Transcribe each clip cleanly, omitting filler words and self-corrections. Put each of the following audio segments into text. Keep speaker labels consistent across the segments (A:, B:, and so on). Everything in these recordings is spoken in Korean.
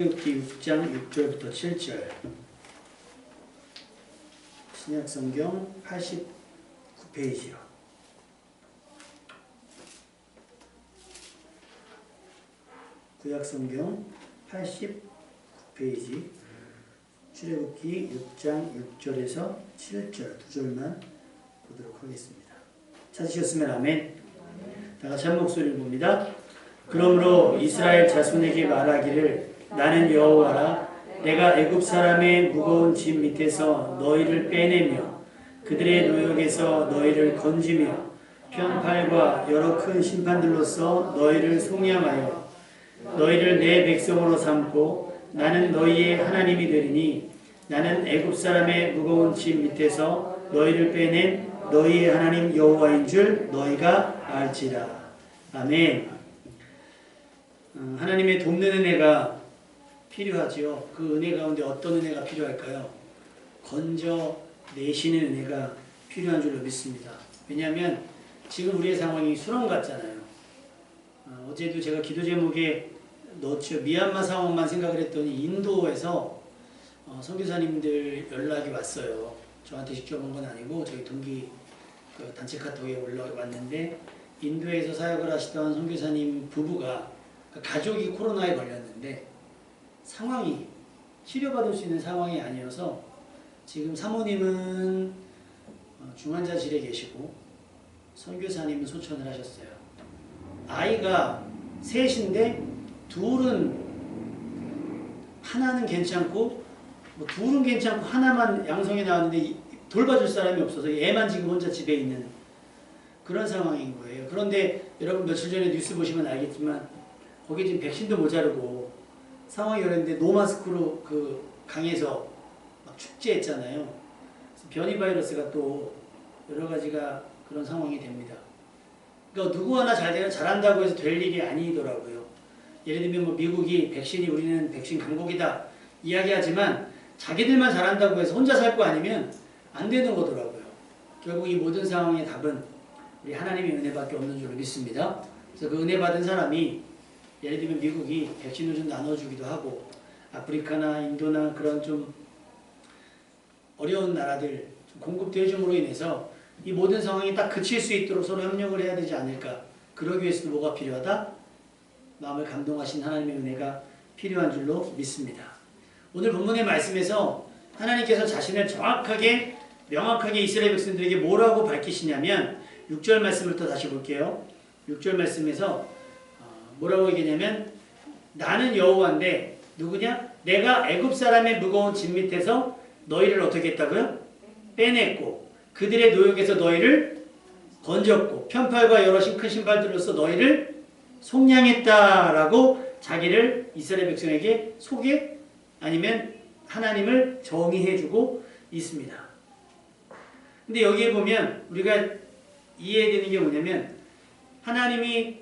A: 출애굽기 6장 6절부터 7절. 신약성경 89페이지요. 구약성경 89페이지 출애굽기 6장 6절에서 7절 두 절만 보도록 하겠습니다. 찾으셨으면 아멘. 다 같이 한 목소리를 봅니다. 그러므로 이스라엘 자손에게 말하기를 나는 여호와라. 내가 애굽 사람의 무거운 짐 밑에서 너희를 빼내며 그들의 노역에서 너희를 건지며 편팔과 여러 큰 심판들로서 너희를 속량하여 너희를 내 백성으로 삼고 나는 너희의 하나님이 되리니 나는 애굽 사람의 무거운 짐 밑에서 너희를 빼낸 너희의 하나님 여호와인 줄 너희가 알지라. 아멘. 하나님의 돕는 은혜가 필요하지요. 그 은혜 가운데 어떤 은혜가 필요할까요? 건져내시는 은혜가 필요한 줄로 믿습니다. 왜냐하면 지금 우리의 상황이 수렁 같잖아요. 어제도 제가 기도 제목에 넣었죠. 미얀마 상황만 생각을 했더니 인도에서 선교사님들 연락이 왔어요. 저한테 직접 온 건 아니고 저희 동기 그 단체 카톡에 올라왔는데 인도에서 사역을 하시던 선교사님 부부가 가족이 코로나에 걸렸는데 상황이 치료받을 수 있는 상황이 아니어서 지금 사모님은 중환자실에 계시고 선교사님은 소천을 하셨어요. 아이가 셋인데 둘은 하나는 괜찮고 둘은 괜찮고 하나만 양성이 나왔는데 돌봐줄 사람이 없어서 애만 지금 혼자 집에 있는 그런 상황인 거예요. 그런데 여러분 며칠 전에 뉴스 보시면 알겠지만 거기 지금 백신도 모자르고 상황이 어려운데 노마스크로 그 강에서 막 축제했잖아요. 변이 바이러스가 또 여러 가지가 그런 상황이 됩니다. 그러니까 누구 하나 잘한다고 해서 될 일이 아니더라고요. 예를 들면 뭐 미국이 백신이 우리는 백신 강국이다 이야기하지만 자기들만 잘한다고 해서 혼자 살 거 아니면 안 되는 거더라고요. 결국 이 모든 상황의 답은 우리 하나님의 은혜밖에 없는 줄로 믿습니다. 그래서 그 은혜 받은 사람이 예를 들면 미국이 백신을 좀 나눠주기도 하고 아프리카나 인도나 그런 좀 어려운 나라들 좀 공급도 해줌으로 인해서 이 모든 상황이 딱 그칠 수 있도록 서로 협력을 해야 되지 않을까. 그러기 위해서도 뭐가 필요하다? 마음을 감동하신 하나님의 은혜가 필요한 줄로 믿습니다. 오늘 본문의 말씀에서 하나님께서 자신을 정확하게 명확하게 이스라엘 백성들에게 뭐라고 밝히시냐면 6절 말씀을 또 다시 볼게요. 6절 말씀에서 뭐라고 얘기냐면 나는 여호와인데 누구냐? 내가 애굽 사람의 무거운 짐 밑에서 너희를 어떻게 했다고요? 빼냈고 그들의 노역에서 너희를 건졌고 편팔과 여러 큰 신발들로서 너희를 속량했다라고 자기를 이스라엘 백성에게 소개 아니면 하나님을 정의해주고 있습니다. 근데 여기에 보면 우리가 이해해야 되는 게 뭐냐면 하나님이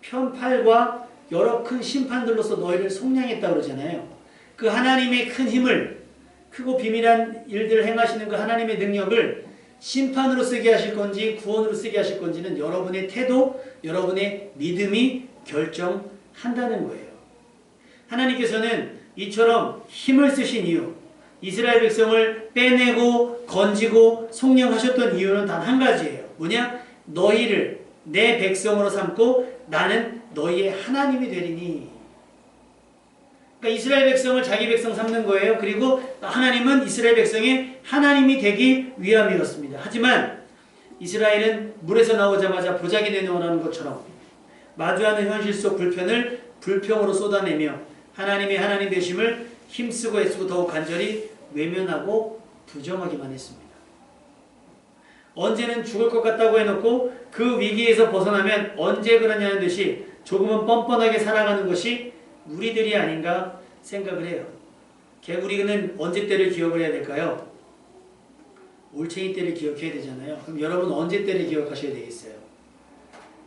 A: 편팔과 여러 큰 심판들로서 너희를 속량했다고 그러잖아요. 그 하나님의 큰 힘을 크고 비밀한 일들을 행하시는 그 하나님의 능력을 심판으로 쓰게 하실 건지 구원으로 쓰게 하실 건지는 여러분의 태도, 여러분의 믿음이 결정한다는 거예요. 하나님께서는 이처럼 힘을 쓰신 이유, 이스라엘 백성을 빼내고 건지고 속량하셨던 이유는 단 한 가지예요. 뭐냐? 너희를 내 백성으로 삼고 나는 너희의 하나님이 되리니. 그러니까 이스라엘 백성을 자기 백성 삼는 거예요. 그리고 하나님은 이스라엘 백성의 하나님이 되기 위함이었습니다. 하지만 이스라엘은 물에서 나오자마자 보자기 내놓으라는 것처럼 마주하는 현실 속 불편을 불평으로 쏟아내며 하나님의 하나님 되심을 힘쓰고 애쓰고 더욱 간절히 외면하고 부정하기만 했습니다. 언제는 죽을 것 같다고 해놓고 그 위기에서 벗어나면 언제 그러냐는 듯이 조금은 뻔뻔하게 살아가는 것이 우리들이 아닌가 생각을 해요. 우리는 언제 때를 기억을 해야 될까요? 올챙이 때를 기억해야 되잖아요. 그럼 여러분 언제 때를 기억하셔야 되겠어요?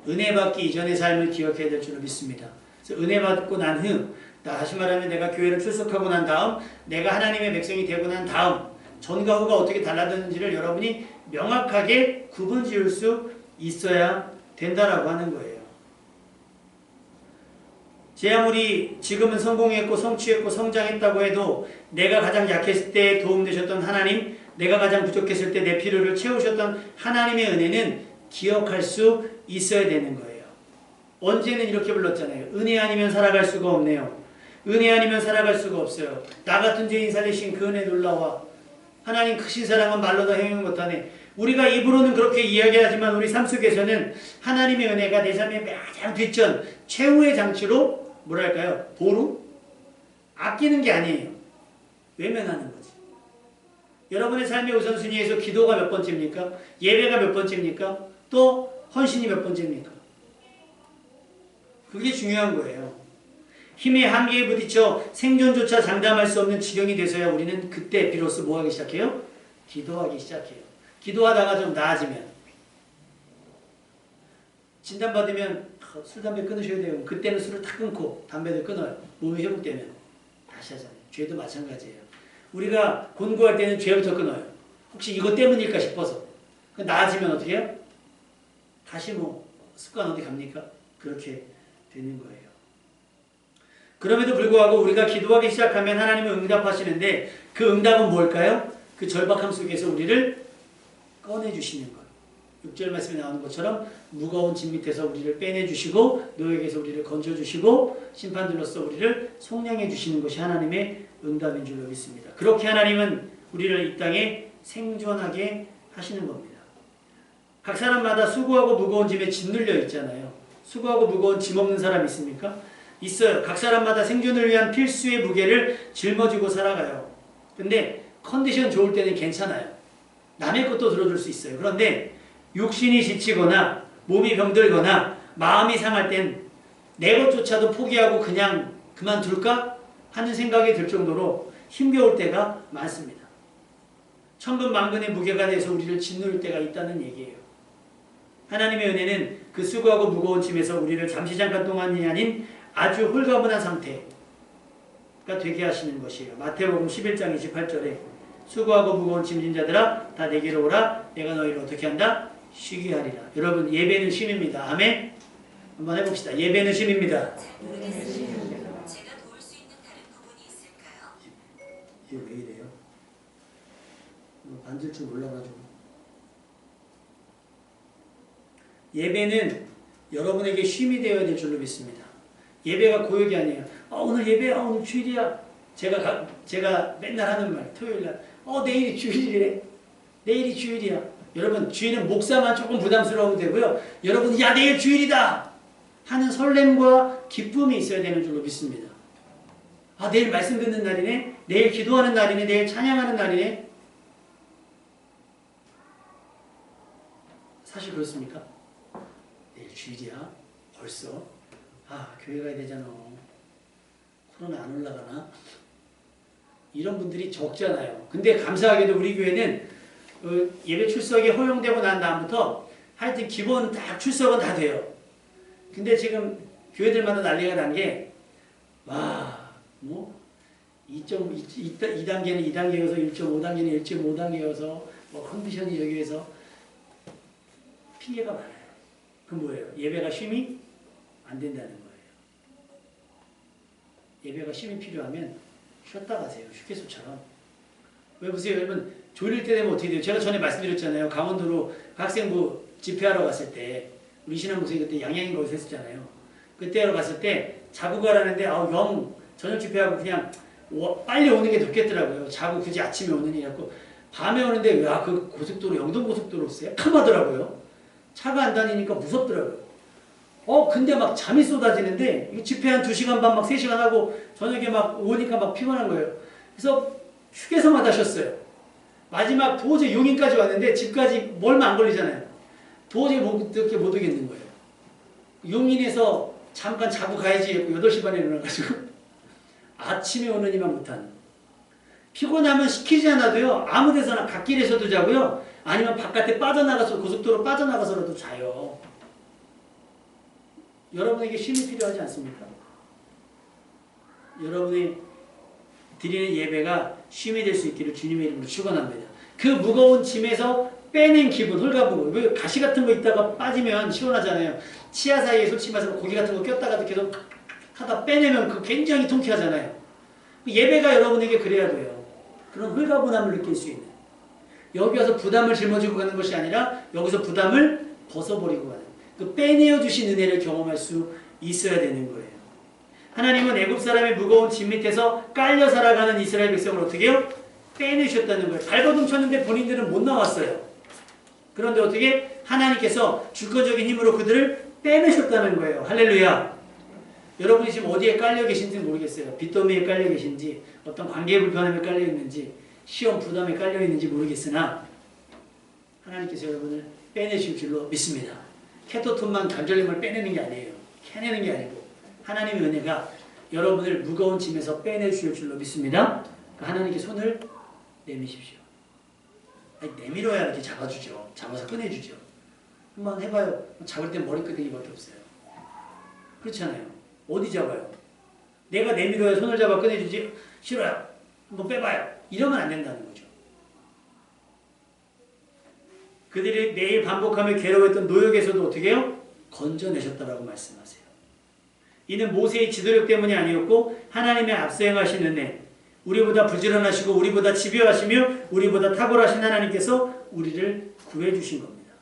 A: 은혜 받기 이전의 삶을 기억해야 될 줄로 믿습니다. 그래서 은혜 받고 난 후, 다시 말하면 내가 교회를 출석하고 난 다음, 내가 하나님의 백성이 되고 난 다음, 전과 후가 어떻게 달라졌는지를 여러분이 명확하게 구분 지을 수 있어야 된다라고 하는 거예요. 제 아무리 지금은 성공했고 성취했고 성장했다고 해도 내가 가장 약했을 때 도움되셨던 하나님, 내가 가장 부족했을 때 내 필요를 채우셨던 하나님의 은혜는 기억할 수 있어야 되는 거예요. 언제는 이렇게 불렀잖아요. 은혜 아니면 살아갈 수가 없네요. 은혜 아니면 살아갈 수가 없어요. 나 같은 죄인 살리신 그 은혜 놀라와. 하나님 크신 사랑은 말로 다 행용 못하네. 우리가 입으로는 그렇게 이야기하지만 우리 삶 속에서는 하나님의 은혜가 내 삶의 가장 뒷전, 최후의 장치로 뭐랄까요? 보루? 아끼는 게 아니에요. 외면하는 거지. 여러분의 삶의 우선순위에서 기도가 몇 번째입니까? 예배가 몇 번째입니까? 또 헌신이 몇 번째입니까? 그게 중요한 거예요. 힘의 한계에 부딪혀 생존조차 장담할 수 없는 지경이 돼서야 우리는 그때 비로소 뭐 하기 시작해요? 기도하기 시작해요. 기도하다가 좀 나아지면, 진단받으면 술, 담배 끊으셔야 돼요. 그때는 술을 다 끊고 담배도 끊어요. 몸이 회복되면 다시 하잖아요. 죄도 마찬가지예요. 우리가 곤고할 때는 죄부터 끊어요. 혹시 이것 때문일까 싶어서. 나아지면 어떻게 해요? 다시 뭐 습관 어디 갑니까? 그렇게 되는 거예요. 그럼에도 불구하고 우리가 기도하기 시작하면 하나님은 응답하시는데 그 응답은 뭘까요? 그 절박함 속에서 우리를 꺼내주시는 거예요. 6절 말씀에 나오는 것처럼 무거운 짐 밑에서 우리를 빼내주시고 노역에서 우리를 건져주시고 심판들로서 우리를 속량해 주시는 것이 하나님의 응답인 줄로 믿습니다. 그렇게 하나님은 우리를 이 땅에 생존하게 하시는 겁니다. 각 사람마다 수고하고 무거운 짐에 짓눌려 있잖아요. 수고하고 무거운 짐 없는 사람 있습니까? 있어요. 각 사람마다 생존을 위한 필수의 무게를 짊어지고 살아가요. 근데 컨디션 좋을 때는 괜찮아요. 남의 것도 들어줄 수 있어요. 그런데 육신이 지치거나 몸이 병들거나 마음이 상할 땐 내 것조차도 포기하고 그냥 그만둘까 하는 생각이 들 정도로 힘겨울 때가 많습니다. 천근만근의 무게가 돼서 우리를 짓누를 때가 있다는 얘기예요. 하나님의 은혜는 그 수고하고 무거운 짐에서 우리를 잠시 잠깐 동안이 아닌 아주 홀가분한 상태가 되게 하시는 것이에요. 마태복음 11장 28절에 수고하고 무거운 짐진 자들아 다 내게로 오라 내가 너희를 어떻게 한다? 쉬게 하리라. 여러분 예배는 쉼입니다. 아멘? 한번 해봅시다. 예배는 쉼입니다.
B: 제가 도울 수 있는 다른 부분이 있을까요?
A: 이게 왜 이래요? 만질 줄 몰라가지고. 예배는 여러분에게 쉼이 되어야 될 줄로 믿습니다. 예배가 고역이 아니에요. 오늘 예배야, 오늘 주일이야. 제가 맨날 하는 말, 토요일날, 내일이 주일이래. 내일이 주일이야. 여러분, 주일은 목사만 조금 부담스러우면 되고요. 여러분, 야, 내일 주일이다! 하는 설렘과 기쁨이 있어야 되는 줄로 믿습니다. 내일 말씀 듣는 날이네? 내일 기도하는 날이네? 내일 찬양하는 날이네? 사실 그렇습니까? 내일 주일이야? 벌써? 교회 가야 되잖아. 코로나 안 올라가나? 이런 분들이 적잖아요. 근데 감사하게도 우리 교회는 예배 출석이 허용되고 난 다음부터 하여튼 기본 다 출석은 다 돼요. 근데 지금 교회들마다 난리가 난 게, 2단계는 2단계여서 1.5단계는 1.5단계여서 컨디션이 여기에서 핑계가 많아요. 그건 뭐예요? 예배가 쉼이 안 된다는 거예요. 예배가 쉼이 필요하면 쉬었다 가세요. 휴게소처럼. 왜 보세요? 여러분 졸릴 때 되면 어떻게 돼요? 제가 전에 말씀드렸잖아요. 강원도로 학생부 집회하러 갔을 때 우리 신한 목사님 그때 양양인 거기서 했었잖아요. 그때 하러 갔을 때 자고 가라는데 저녁 집회하고 그냥 빨리 오는 게 좋겠더라고요. 자고 굳이 아침에 오는 일이었고 밤에 오는데 그 고속도로 영동고속도로 새카마더라고요. 차가 안 다니니까 무섭더라고요. 근데 막 잠이 쏟아지는데 집회 한 2시간 반 막 3시간 하고 저녁에 막 오니까 막 피곤한 거예요. 그래서 휴게소마다 쉬었어요. 마지막 도저히 용인까지 왔는데 집까지 멀면 안 걸리잖아요. 도저히 이렇게 못 오겠는 거예요. 용인에서 잠깐 자고 가야지 했고 8시 반에 일어나가지고 아침에 오느니만 못한. 피곤하면 시키지 않아도요. 아무 데서나 갓길에서도 자고요. 아니면 바깥에 빠져나가서 고속도로 빠져나가서라도 자요. 여러분에게 쉼이 필요하지 않습니까? 여러분이 드리는 예배가 쉼이 될 수 있기를 주님의 이름으로 축원합니다. 그 무거운 짐에서 빼낸 기분, 홀가분한 왜 가시 같은 거 있다가 빠지면 시원하잖아요. 치아 사이에 솔직히 말해서 고기 같은 거 꼈다가도 계속 하다 빼내면 그 굉장히 통쾌하잖아요. 예배가 여러분에게 그래야 돼요. 그런 홀가분함을 느낄 수 있는. 여기 와서 부담을 짊어지고 가는 것이 아니라 여기서 부담을 벗어버리고 가는. 그 빼내어 주신 은혜를 경험할 수 있어야 되는 거예요. 하나님은 애굽 사람의 무거운 짐 밑에서 깔려 살아가는 이스라엘 백성을 어떻게 해요? 빼내셨다는 거예요. 발버둥 쳤는데 본인들은 못 나왔어요. 그런데 어떻게? 하나님께서 주권적인 힘으로 그들을 빼내셨다는 거예요. 할렐루야. 여러분이 지금 어디에 깔려 계신지 모르겠어요. 빚더미에 깔려 계신지, 어떤 관계 불편함에 깔려 있는지, 시험 부담에 깔려 있는지 모르겠으나 하나님께서 여러분을 빼내실 줄로 믿습니다. 캐토톤만 관절염을 빼내는 게 아니에요. 캐내는 게 아니고 하나님의 은혜가 여러분을 무거운 짐에서 빼내실 줄로 믿습니다. 그러니까 하나님께 손을 내미십시오. 아니, 내밀어야 이렇게 잡아주죠. 잡아서 꺼내주죠. 한번 해봐요. 잡을 때 머리끄댕이밖에 없어요. 그렇잖아요. 어디 잡아요? 내가 내밀어야 손을 잡아 꺼내주지. 싫어요. 한번 빼봐요. 이러면 안 된다는 거죠. 그들이 매일 반복하며 괴로워했던 노역에서도 어떻게 해요? 건져내셨다라고 말씀하세요. 이는 모세의 지도력 때문이 아니었고 하나님의 앞서 행하신 은혜, 우리보다 부지런하시고 우리보다 집요하시며 우리보다 탁월하신 하나님께서 우리를 구해주신 겁니다.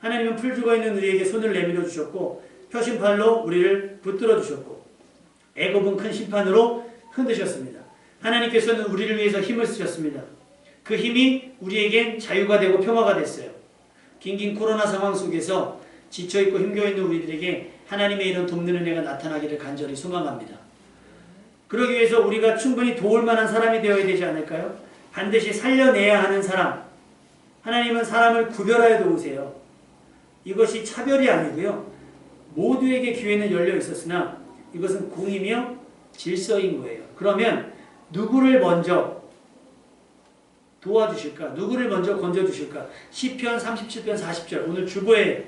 A: 하나님은 풀 죽어있는 우리에게 손을 내밀어 주셨고 표심팔로 우리를 붙들어 주셨고 애굽은 큰 심판으로 흔드셨습니다. 하나님께서는 우리를 위해서 힘을 쓰셨습니다. 그 힘이 우리에겐 자유가 되고 평화가 됐어요. 긴긴 코로나 상황 속에서 지쳐있고 힘겨있는 우리들에게 하나님의 이런 돕는 은혜가 나타나기를 간절히 소망합니다. 그러기 위해서 우리가 충분히 도울 만한 사람이 되어야 되지 않을까요? 반드시 살려내야 하는 사람. 하나님은 사람을 구별하여 도우세요. 이것이 차별이 아니고요. 모두에게 기회는 열려 있었으나 이것은 공이며 질서인 거예요. 그러면 누구를 먼저 도와주실까? 누구를 먼저 건져주실까? 시편 37편 40절 오늘 주보에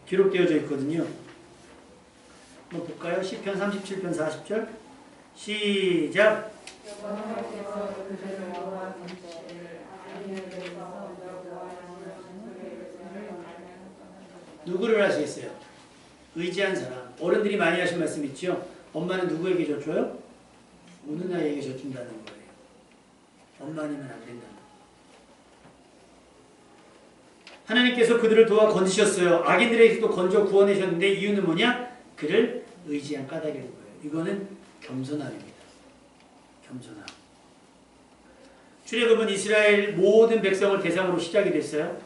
A: 기록되어져 있거든요. 한번 볼까요? 시편 37편 40절 시작. 누구를 하시겠어요? 의지한 사람. 어른들이 많이 하신 말씀 있죠? 엄마는 누구에게 져줘요? 우는 아이에게 져준다는 거예요. 엄마 아니면 안 된다. 하나님께서 그들을 도와 건지셨어요. 악인들에게도 건져 구원하셨는데 이유는 뭐냐? 그를 의지한 까닭인 거예요. 이거는 겸손함입니다. 겸손함. 출애굽은 이스라엘 모든 백성을 대상으로 시작이 됐어요.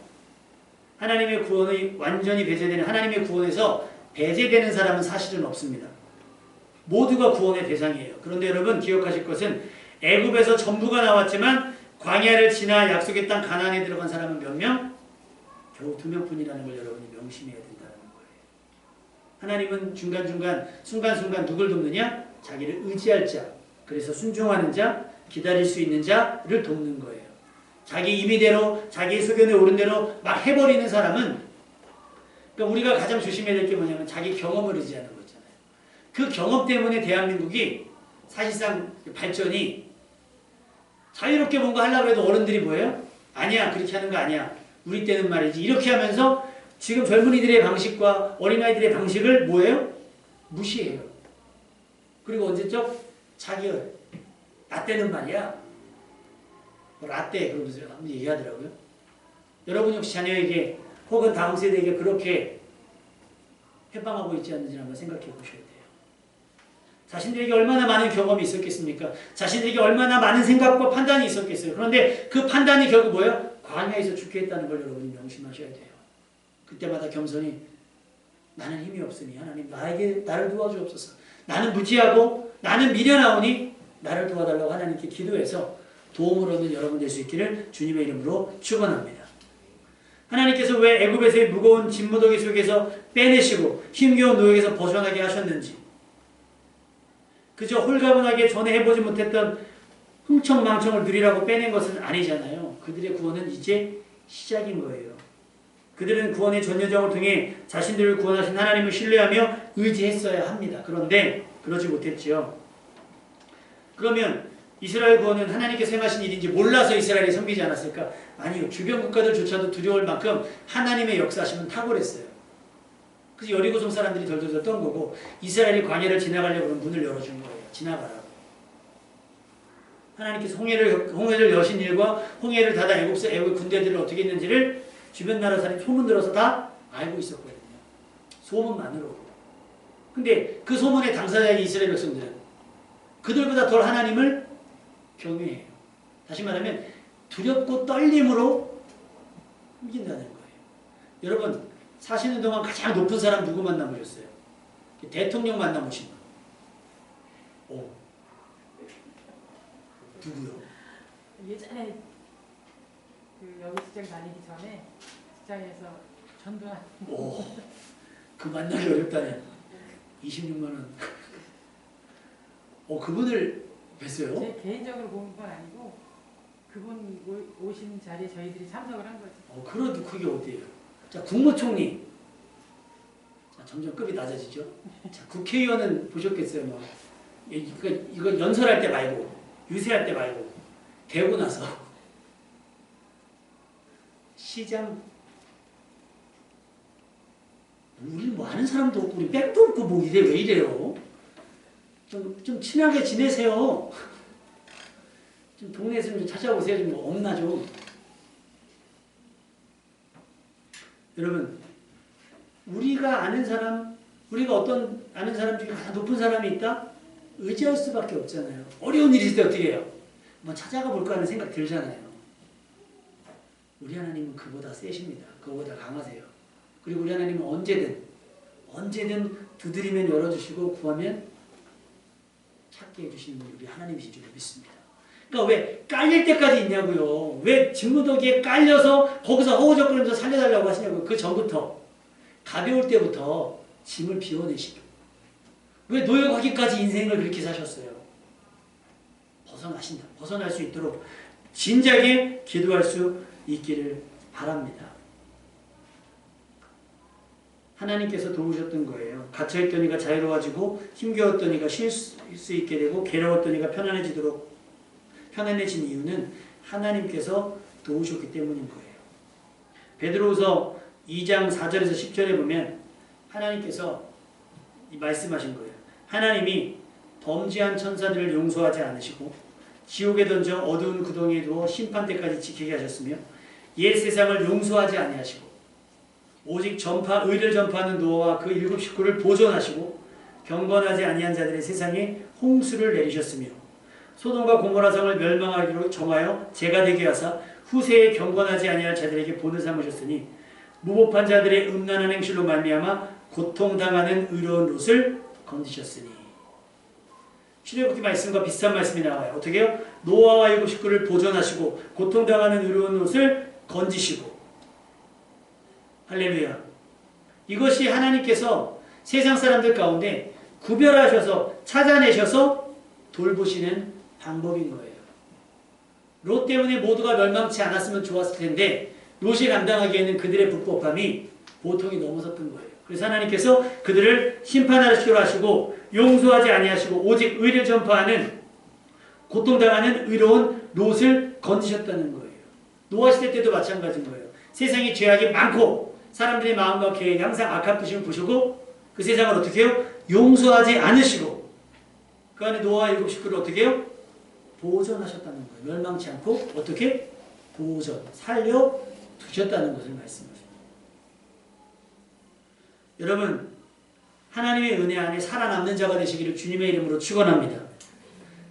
A: 하나님의 구원이 완전히 배제되는 하나님의 구원에서 배제되는 사람은 사실은 없습니다. 모두가 구원의 대상이에요. 그런데 여러분 기억하실 것은 애굽에서 전부가 나왔지만 광야를 지나 약속의 땅 가나안에 들어간 사람은 몇 명? 겨우 2명뿐이라는 걸 여러분이 명심해야 된다는 거예요. 하나님은 중간중간 순간순간 누굴 돕느냐? 자기를 의지할 자, 그래서 순종하는 자, 기다릴 수 있는 자를 돕는 거예요. 자기 임의대로 자기의 소견에 오른 대로 막 해버리는 사람은 그러니까 우리가 가장 조심해야 될 게 뭐냐면 자기 경험을 의지하는 거잖아요. 그 경험 때문에 대한민국이 사실상 발전이 자유롭게 뭔가 하려고 해도 어른들이 뭐예요? 아니야 그렇게 하는 거 아니야. 우리 때는 말이지. 이렇게 하면서 지금 젊은이들의 방식과 어린아이들의 방식을 뭐예요? 무시해요. 그리고 언제적? 자기열. 나 때는 말이야. 라떼 그러면서 한번 얘기하더라고요. 여러분 혹시 자녀에게 혹은 다음 세대에게 그렇게 해방하고 있지 않는지 한번 생각해 보셔야 돼요. 자신들에게 얼마나 많은 경험이 있었겠습니까? 자신들에게 얼마나 많은 생각과 판단이 있었겠어요. 그런데 그 판단이 결국 뭐예요? 광야에서 죽게 했다는 걸 여러분이 명심하셔야 돼요. 그때마다 겸손히 나는 힘이 없으니 하나님 나를 도와주옵소서. 나는 무지하고 나는 미련하오니 나를 도와달라고 하나님께 기도해서 도움을 얻는 여러분 될 수 있기를 주님의 이름으로 축원합니다. 하나님께서 왜 애굽에서의 무거운 짐무더기 속에서 빼내시고 힘겨운 노역에서 벗어나게 하셨는지 그저 홀가분하게 전에 해보지 못했던 흥청망청을 누리라고 빼낸 것은 아니잖아요. 그들의 구원은 이제 시작인 거예요. 그들은 구원의 전 여정을 통해 자신들을 구원하신 하나님을 신뢰하며 의지했어야 합니다. 그런데 그러지 못했지요. 그러면 이스라엘 구원은 하나님께서 행하신 일인지 몰라서 이스라엘이 섬기지 않았을까? 아니요. 주변 국가들조차도 두려울 만큼 하나님의 역사심은 탁월했어요. 그래서 여리고성 사람들이 덜덜덜 떤 거고 이스라엘이 광야를 지나가려고 그러면 문을 열어준 거예요. 지나가라고. 하나님께서 홍해를 여신 일과 홍해를 닫아 애굽 군대들을 어떻게 했는지를 주변 나라 사람이 소문 들어서 다 알고 있었거든요. 소문만으로. 근데 그 소문의 당사자인 이스라엘 백성들은 그들보다 덜 하나님을 경외해요. 다시 말하면 두렵고 떨림으로 이긴다는 거예요. 여러분 사시는 동안 가장 높은 사람 누구 만나보셨어요? 대통령 만나보신 분. 오. 누구요?
C: 예전에 여기 직장 다니기 전에 직장에서 전도한.
A: 오. 그 만나기 어렵다네. 26만 원. 그분을 뵀어요?
C: 제 개인적으로 본 건 아니고 그분 오신 자리에 저희들이 참석을 한 거죠.
A: 그래도 그게 어디예요? 자, 국무총리. 자, 점점 급이 낮아지죠? 자, 국회의원은 보셨겠어요? 뭐. 이거 연설할 때 말고, 유세할 때 말고, 되고 나서. 시장. 우리 뭐 아는 사람도 없고, 우리 백도 없고, 뭐 이래, 왜 이래요? 좀 친하게 지내세요. 좀 동네에서 좀 찾아오세요. 좀 뭐 없나 좀. 여러분, 우리가 아는 사람, 우리가 어떤 아는 사람 중에 가장 높은 사람이 있다? 의지할 수밖에 없잖아요. 어려운 일이 있을 때 어떻게 해요? 뭐 찾아가 볼까 하는 생각 들잖아요. 우리 하나님은 그보다 세십니다. 그보다 강하세요. 그리고 우리 하나님은 언제든 두드리면 열어주시고 구하면 찾게 해주시는 분이 우리 하나님이신 줄 믿습니다. 그러니까 왜 깔릴 때까지 있냐고요. 왜 직무더기에 깔려서 거기서 허우적거리면서 살려달라고 하시냐고요. 그 전부터 가벼울 때부터 짐을 비워내시고 왜 노역하기까지 인생을 그렇게 사셨어요. 벗어날 수 있도록 진작에 기도할 수 있기를 바랍니다. 하나님께서 도우셨던 거예요. 갇혀있던 이가 자유로워지고 힘겨웠던 이가 쉴 수 있게 되고 괴로웠던 이가 편안해진 이유는 하나님께서 도우셨기 때문인 거예요. 베드로후서 2장 4절에서 10절에 보면 하나님께서 말씀하신 거예요. 하나님이 범죄한 천사들을 용서하지 않으시고 지옥에 던져 어두운 구덩이에 두어 심판 때까지 지키게 하셨으며 옛 세상을 용서하지 아니하시고 오직 의를 전파하는 노아와 그 7 식구를 보존하시고 경건하지 아니한 자들의 세상에 홍수를 내리셨으며 소돔과 고모라 성을 멸망하기로 정하여 재가 되게 하사 후세에 경건하지 아니할 자들에게 본을 삼으셨으니 무법한 자들의 음란한 행실로 말미암아 고통당하는 의로운 롯을 건지셨으니. 출애굽기 말씀과 비슷한 말씀이 나와요. 어떻게 해요? 노아와 7 식구를 보존하시고 고통당하는 의로운 롯을 건지시고. 할렐루야. 이것이 하나님께서 세상 사람들 가운데 구별하셔서 찾아내셔서 돌보시는 방법인 거예요. 롯 때문에 모두가 멸망치 않았으면 좋았을 텐데 롯이 감당하기에는 그들의 불법함이 보통이 넘어섰던 거예요. 그래서 하나님께서 그들을 심판하시기로 하시고 용서하지 아니하시고 오직 의를 전파하는 고통당하는 의로운 롯을 건지셨다는 거예요. 노아 시대 때도 마찬가지인 거예요. 세상에 죄악이 많고 사람들의 마음과 계획이 항상 악한 뜻을 부수고 그 세상을 어떻게 해요? 용서하지 않으시고 그 안에 노아와 7 식구를 어떻게 해요? 보존하셨다는 거예요. 멸망치 않고 어떻게? 살려두셨다는 것을 말씀하십니다. 여러분, 하나님의 은혜 안에 살아남는 자가 되시기를 주님의 이름으로 축원합니다.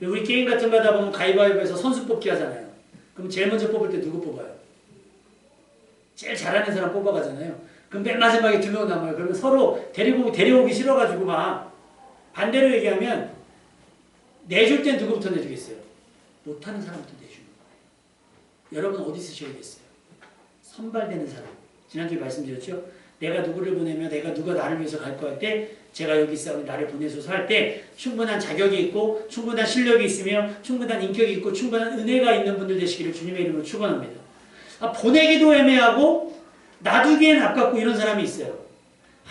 A: 우리 게임 같은 거 하다 보면 가위바위보에서 선수 뽑기 하잖아요. 그럼 제일 먼저 뽑을 때 누구 뽑아요? 제일 잘하는 사람 뽑아가잖아요. 그럼 맨 마지막에 2명 남아요. 그러면 서로 데려오기 싫어가지고 막 반대로 얘기하면 내줄 땐 누구부터 내주겠어요? 못하는 사람부터 내주는 거예요. 여러분 어디 쓰셔야겠어요? 선발되는 사람. 지난주에 말씀드렸죠? 내가 누구를 보내며 내가 누가 나를 위해서 갈 거 할 때 제가 여기 있어 나를 보내소서 할 때 충분한 자격이 있고 충분한 실력이 있으며 충분한 인격이 있고 충분한 은혜가 있는 분들 되시기를 주님의 이름으로 축원합니다. 보내기도 애매하고 놔두기엔 아깝고 이런 사람이 있어요.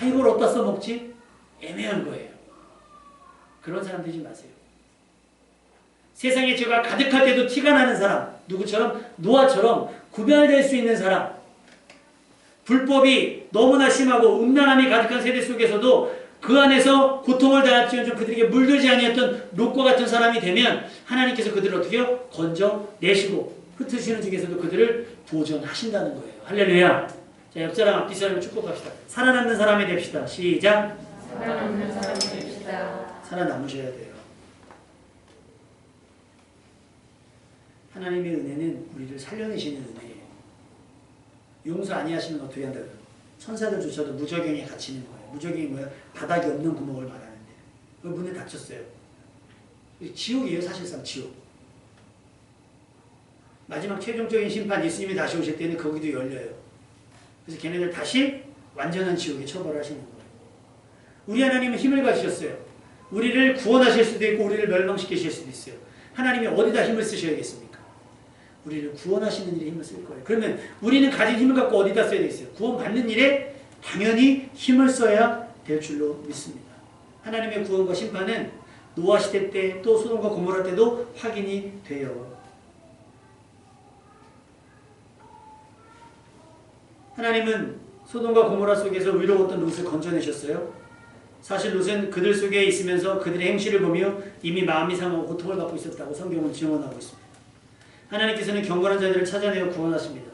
A: 이걸 어디다 써먹지? 애매한 거예요. 그런 사람 되지 마세요. 세상에 죄가 가득할 때도 티가 나는 사람, 누구처럼? 노아처럼 구별될 수 있는 사람, 불법이 너무나 심하고 음란함이 가득한 세대 속에서도 그 안에서 고통을 당할지언정 그들에게 물들지 아니했던 롯과 같은 사람이 되면 하나님께서 그들을 어떻게 해요? 건져내시고 흩으시는 중에서도 그들을 보존하신다는 거예요. 할렐루야. 자, 옆사람 앞뒤 사람을 축복합시다. 살아남는 사람이 됩시다. 시작.
D: 살아남는 사람이 됩시다.
A: 살아남으셔야 돼요. 하나님의 은혜는 우리를 살려내시는 은혜예요. 용서 아니하시면 어떻게 한다고요? 천사들조차도 무적용에 갇히는 거예요. 무적용이 뭐야? 바닥이 없는 구멍을 말하는데 그 문에 닫혔어요. 지옥이에요. 사실상 지옥. 마지막 최종적인 심판 예수님이 다시 오실 때는 거기도 열려요. 그래서 걔네들 다시 완전한 지옥에 처벌하시는 거예요. 우리 하나님은 힘을 가지셨어요. 우리를 구원하실 수도 있고 우리를 멸망시키실 수도 있어요. 하나님이 어디다 힘을 쓰셔야겠습니까? 우리를 구원하시는 일에 힘을 쓸 거예요. 그러면 우리는 가진 힘을 갖고 어디다 써야 되겠어요? 구원받는 일에 당연히 힘을 써야 될 줄로 믿습니다. 하나님의 구원과 심판은 노아 시대 때 또 소돔과 고모라 때도 확인이 돼요. 하나님은 소돔과 고모라 속에서 의로웠던 롯을 건져내셨어요. 사실 롯은 그들 속에 있으면서 그들의 행실을 보며 이미 마음이 상하고 고통을 받고 있었다고 성경은 증언하고 있습니다. 하나님께서는 경건한 자들을 찾아내어 구원하십니다.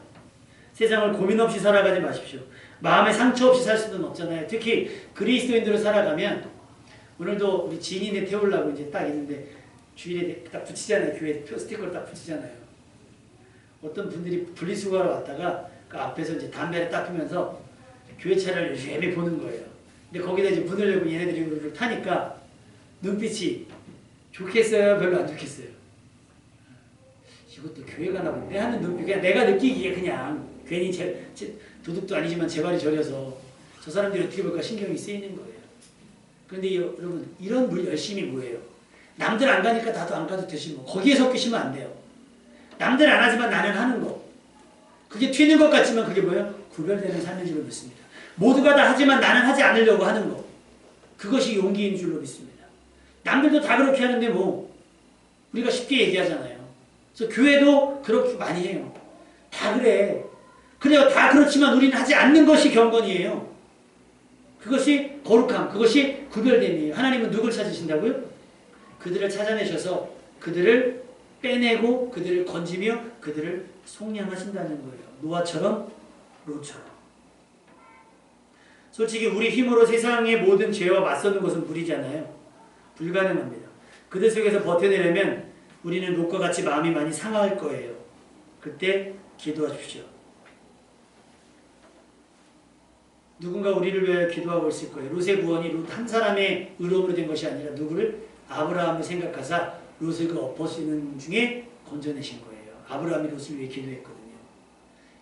A: 세상을 고민 없이 살아가지 마십시오. 마음에 상처 없이 살 수는 없잖아요. 특히 그리스도인들로 살아가면 오늘도 우리 지인네 태우려고 이제 딱 있는데 주일에 딱 붙이잖아요. 교회 스티커를 딱 붙이잖아요. 어떤 분들이 분리수거하러 왔다가 그 앞에서 이제 담배를 딱 피면서 교회 차를 열심히 보는 거예요. 근데 거기다 이제 문을 열고 얘네들이 우리를 타니까 눈빛이 좋겠어요? 별로 안 좋겠어요? 이것도 교회 가나 본데 하는 눈빛, 그냥 내가 느끼기에 그냥 괜히 도둑도 아니지만 제 발이 저려서 저 사람들이 어떻게 볼까 신경이 쓰이는 거예요. 그런데 여러분 이런 열심이 뭐예요? 남들 안 가니까 나도 안 가도 되지 뭐. 거기에 섞이시면 안 돼요. 남들 안 하지만 나는 하는 거. 그게 튀는 것 같지만 그게 뭐예요? 구별되는 삶인 줄로 믿습니다. 모두가 다 하지만 나는 하지 않으려고 하는 거. 그것이 용기인 줄로 믿습니다. 남들도 다 그렇게 하는데 뭐 우리가 쉽게 얘기하잖아요. 그래서 교회도 그렇게 많이 해요. 다 그래. 그래요. 다 그렇지만 우리는 하지 않는 것이 경건이에요. 그것이 거룩함, 그것이 구별됨이에요. 하나님은 누굴 찾으신다고요? 그들을 찾아내셔서 그들을 빼내고 그들을 건지며 그들을 속량하신다는 거예요. 노아처럼 롯처럼. 솔직히 우리 힘으로 세상의 모든 죄와 맞서는 것은 무리잖아요. 불가능합니다. 그들 속에서 버텨내려면 우리는 롯과 같이 마음이 많이 상할 거예요. 그때 기도하십시오. 누군가 우리를 위하여 기도하고 있을 거예요. 롯의 구원이 롯 한 사람의 의로움으로 된 것이 아니라 누구를? 아브라함을 생각하사 롯을 그 엎어지는 중에 건져내신 거예요. 아브라함이 롯을 위해 기도했거든요.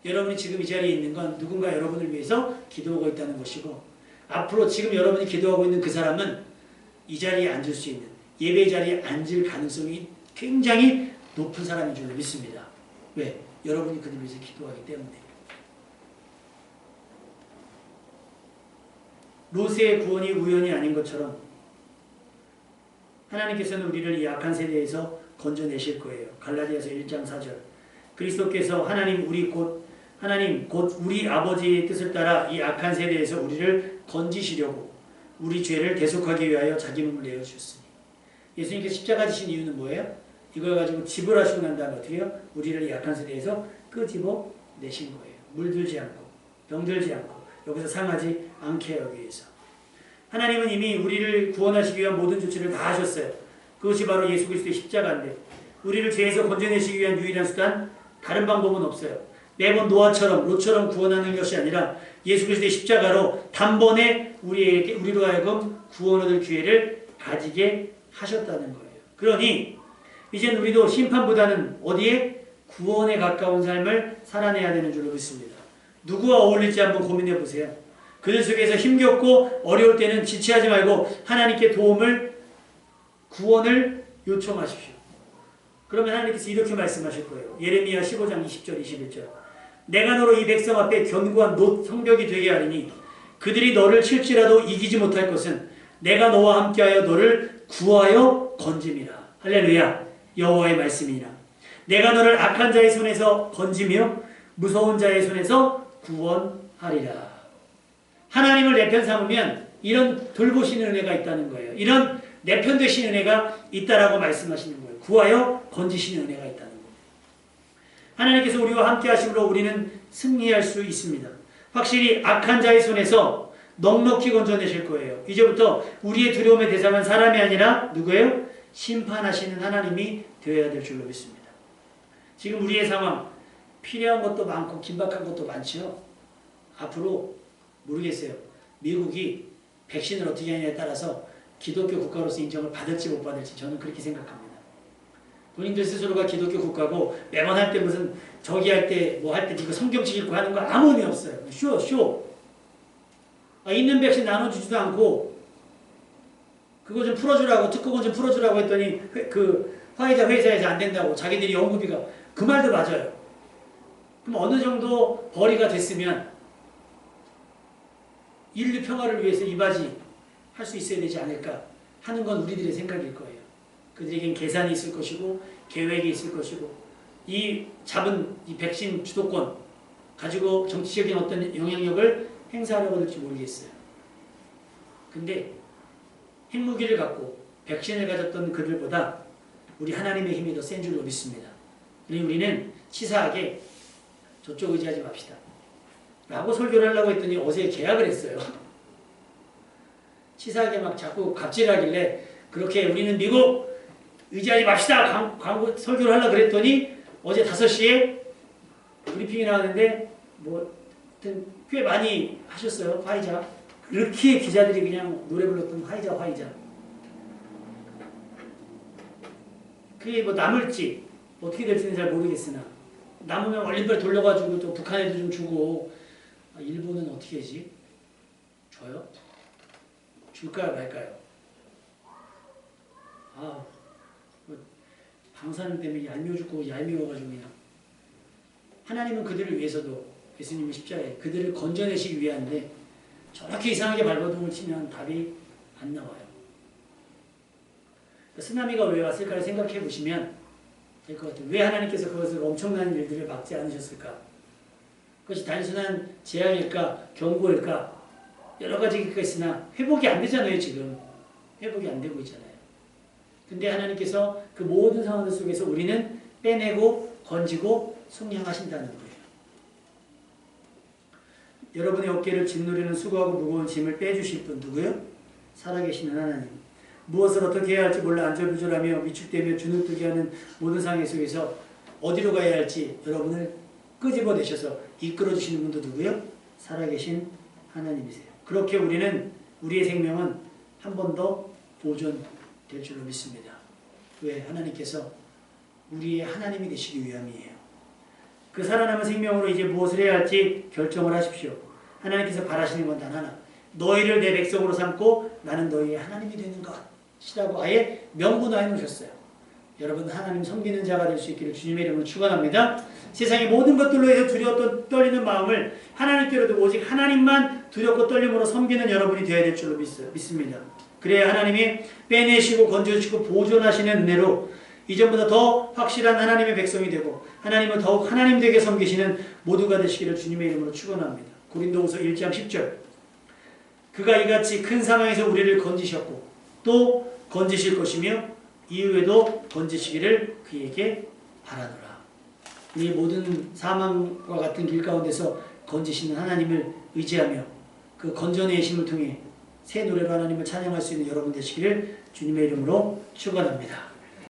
A: 여러분이 지금 이 자리에 있는 건 누군가 여러분을 위해서 기도하고 있다는 것이고 앞으로 지금 여러분이 기도하고 있는 그 사람은 이 자리에 앉을 수 있는 예배 자리에 앉을 가능성이 굉장히 높은 사람인 줄로 믿습니다. 왜? 여러분이 그들을 위해서 기도하기 때문에. 롯의 구원이 우연이 아닌 것처럼 하나님께서는 우리를 이 악한 세대에서 건져내실 거예요. 갈라디아서 1장 4절. 그리스도께서 하나님 곧 우리 아버지의 뜻을 따라 이 악한 세대에서 우리를 건지시려고 우리 죄를 대속하기 위하여 자기 몸을 내어주셨으니. 예수님께서 십자가 지신 이유는 뭐예요? 이걸 가지고 지불하시고 난 다음에 어떻게 해요? 우리를 이 악한 세대에서 끄집어내신 거예요. 물들지 않고 병들지 않고 여기서 상하지 않게 하기 위해서. 하나님은 이미 우리를 구원하시기 위한 모든 조치를 다 하셨어요. 그것이 바로 예수 그리스도의 십자가인데 우리를 죄에서 건져내시기 위한 유일한 수단, 다른 방법은 없어요. 매번 노아처럼 롯처럼 구원하는 것이 아니라 예수 그리스도의 십자가로 단번에 우리로 하여금 구원 얻을 기회를 가지게 하셨다는 거예요. 그러니 이제는 우리도 심판보다는 어디에? 구원에 가까운 삶을 살아내야 되는 줄로 믿습니다. 누구와 어울릴지 한번 고민해 보세요. 그들 속에서 힘겹고 어려울 때는 지체하지 말고 하나님께 구원을 요청하십시오. 그러면 하나님께서 이렇게 말씀하실 거예요. 예레미야 15장 20절 21절. 내가 너로 이 백성 앞에 견고한 성벽이 되게 하리니 그들이 너를 칠지라도 이기지 못할 것은 내가 너와 함께하여 너를 구하여 건짐이라. 할렐루야. 여호와의 말씀이니라. 내가 너를 악한 자의 손에서 건지며 무서운 자의 손에서 구원하리라. 하리라. 하나님을 내 편 삼으면 이런 돌보시는 은혜가 있다는 거예요. 이런 내 편 되시는 은혜가 있다라고 말씀하시는 거예요. 구하여 건지시는 은혜가 있다는 거예요. 하나님께서 우리와 함께 하심으로 우리는 승리할 수 있습니다. 확실히 악한 자의 손에서 넉넉히 건져내실 거예요. 이제부터 우리의 두려움의 대상은 사람이 아니라 누구예요? 심판하시는 하나님이 되어야 될 줄로 믿습니다. 지금 우리의 상황, 필요한 것도 많고 긴박한 것도 많죠. 앞으로 모르겠어요. 미국이 백신을 어떻게 하냐에 따라서 기독교 국가로서 인정을 받을지 못 받을지 저는 그렇게 생각합니다. 본인들 스스로가 기독교 국가고 매번 할 때 무슨 저기 할 때 뭐 할 때 이거 성경책 읽고 하는 거 아무 의미 없어요. 쇼. 있는 백신 나눠주지도 않고 그거 좀 풀어주라고 특허권 좀 풀어주라고 했더니 그 화이자 회사에서 안 된다고 자기들이 연구비가 그 말도 맞아요. 그럼 어느 정도 벌이가 됐으면 인류 평화를 위해서 이바지 할 수 있어야 되지 않을까 하는 건 우리들의 생각일 거예요. 그들에겐 계산이 있을 것이고 계획이 있을 것이고 이 잡은 이 백신 주도권 가지고 정치적인 어떤 영향력을 행사하려고 할지 모르겠어요. 근데 핵무기를 갖고 백신을 가졌던 그들보다 우리 하나님의 힘이 더 센 줄로 믿습니다. 그러니 우리는 치사하게 저쪽 의지하지 맙시다. 라고 설교를 하려고 했더니 어제 계약을 했어요. 치사하게 막 자꾸 갑질하길래 그렇게 우리는 미국 의지하지 맙시다 광고 설교를 하려고 그랬더니 어제 5시에 브리핑이 나왔는데 뭐 하여튼 꽤 많이 하셨어요. 화이자. 그렇게 기자들이 그냥 노래 불렀던 화이자. 그게 뭐 남을지 어떻게 될지는 잘 모르겠으나 남으면 원리별 돌려가지고 또 북한에도 좀 주고 일본은 어떻게 하지? 줘요? 줄까요 말까요? 방사능 때문에 얄미워 죽고 얄미워가지고 그냥 하나님은 그들을 위해서도 예수님의 십자가에 그들을 건져내시기 위한데 저렇게 이상하게 발버둥을 치면 답이 안 나와요. 쓰나미가 왜 왔을까를 생각해 보시면 될 것 같아요. 왜 하나님께서 그것을 엄청난 일들을 막지 않으셨을까? 그것이 단순한 재앙일까? 경고일까? 여러 가지가 있으나 회복이 안 되잖아요. 지금 회복이 안 되고 있잖아요. 근데 하나님께서 그 모든 상황 속에서 우리는 빼내고 건지고 속량하신다는 거예요. 여러분의 어깨를 짓누르는 수고하고 무거운 짐을 빼주실 분 누구요? 살아계시는 하나님. 무엇을 어떻게 해야 할지 몰라 안절부절하며 위축되며 주눅들게 하는 모든 상황 속에서 어디로 가야 할지 여러분을 끄집어내셔서 이끌어주시는 분도 누구요? 살아계신 하나님이세요. 그렇게 우리는 우리의 생명은 한 번 더 보존될 줄로 믿습니다. 왜? 하나님께서 우리의 하나님이 되시기 위함이에요. 그 살아남은 생명으로 이제 무엇을 해야 할지 결정을 하십시오. 하나님께서 바라시는 건 단 하나. 너희를 내 백성으로 삼고 나는 너희의 하나님이 되는 것이라고 아예 명분화해 놓으셨어요. 여러분 하나님 섬기는 자가 될 수 있기를 주님의 이름으로 축원합니다. 세상의 모든 것들로 해서 두려워 떨리는 마음을 하나님께로도 오직 하나님만 두렵고 떨림으로 섬기는 여러분이 되어야 될 줄로 믿습니다. 그래야 하나님이 빼내시고 건져주시고 보존하시는 은혜로 이전보다 더 확실한 하나님의 백성이 되고 하나님을 더욱 하나님 되게 섬기시는 모두가 되시기를 주님의 이름으로 축원합니다. 고린도후서 1장 10절 그가 이같이 큰 상황에서 우리를 건지셨고 또 건지실 것이며 이후에도 건지시기를 그에게 바라노라. 이 모든 사망과 같은 길 가운데서 건지시는 하나님을 의지하며 그 건져내심을 통해 새 노래로 하나님을 찬양할 수 있는 여러분 되시기를 주님의 이름으로 축원합니다.